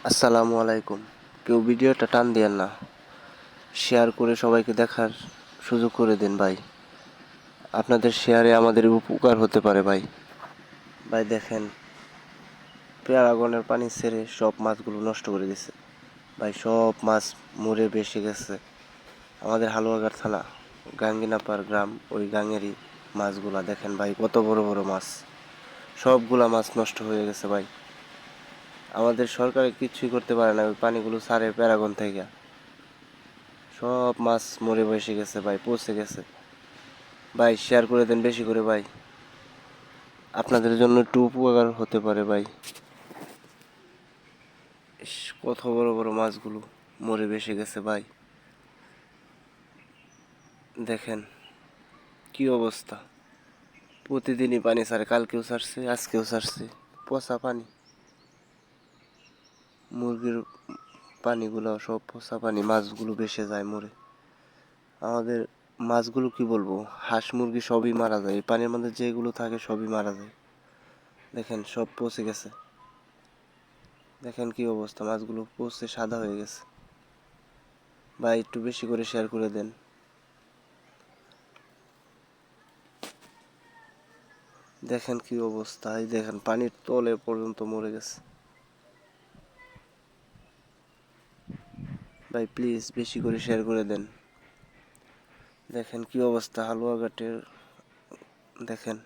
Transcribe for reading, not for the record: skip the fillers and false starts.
আসসালামু আলাইকুম। কেউ ভিডিওটা টান দিয়েন না, শেয়ার করে সবাইকে দেখার সুযোগ করে দিন ভাই। আপনাদের শেয়ারে আমাদের উপকার হতে পারে ভাই। ভাই দেখেন, প্যারাগনের পানি ছেড়ে সব মাছগুলো নষ্ট করে দিছে ভাই। সব মাছ মরে বেশি গেছে। আমাদের হালুয়াঘাট থানা গাঙ্গিনাপাড় গ্রাম, ওই গাঙেরই মাছগুলা দেখেন ভাই, কত বড় বড় মাছ। সবগুলা মাছ নষ্ট হয়ে গেছে ভাই। আমাদের সরকারে কিছুই করতে পারে না, ওই পানিগুলো ছাড়ে প্যারাগন থেকে। সব মাছ মরে বসে গেছে ভাই, পচে গেছে ভাই। শেয়ার করে দেন বেশি করে ভাই, আপনাদের জন্য একটু উপকার হতে পারে ভাই। ইস, কত বড় বড় মাছগুলো মরে বেশি গেছে ভাই। দেখেন কি অবস্থা, প্রতিদিনই পানি ছাড়ে, কালকেও ছাড়ছে আজকেও ছাড়ছে। পচা পানি, মুরগির পানিগুলো সব পচা পানি, মাছগুলো ভেসে যায় মরে। আমাদের মাছগুলো কি বলবো, হাঁস মুরগি সবই মারা যায়, এই পানির মধ্যে যেগুলো থাকে সবই মারা যায়। দেখেন সব পচে গেছে। দেখেন কি অবস্থা, মাছগুলো পচে সাদা হয়ে গেছে ভাই। একটু বেশি করে শেয়ার করে দেন। দেখেন কি অবস্থা, এই দেখেন পানির তলে পর্যন্ত মরে গেছে ভাই। প্লিজ বেশি করে শেয়ার করে দেন। দেখেন কি অবস্থা হালুয়াঘাটের, দেখেন।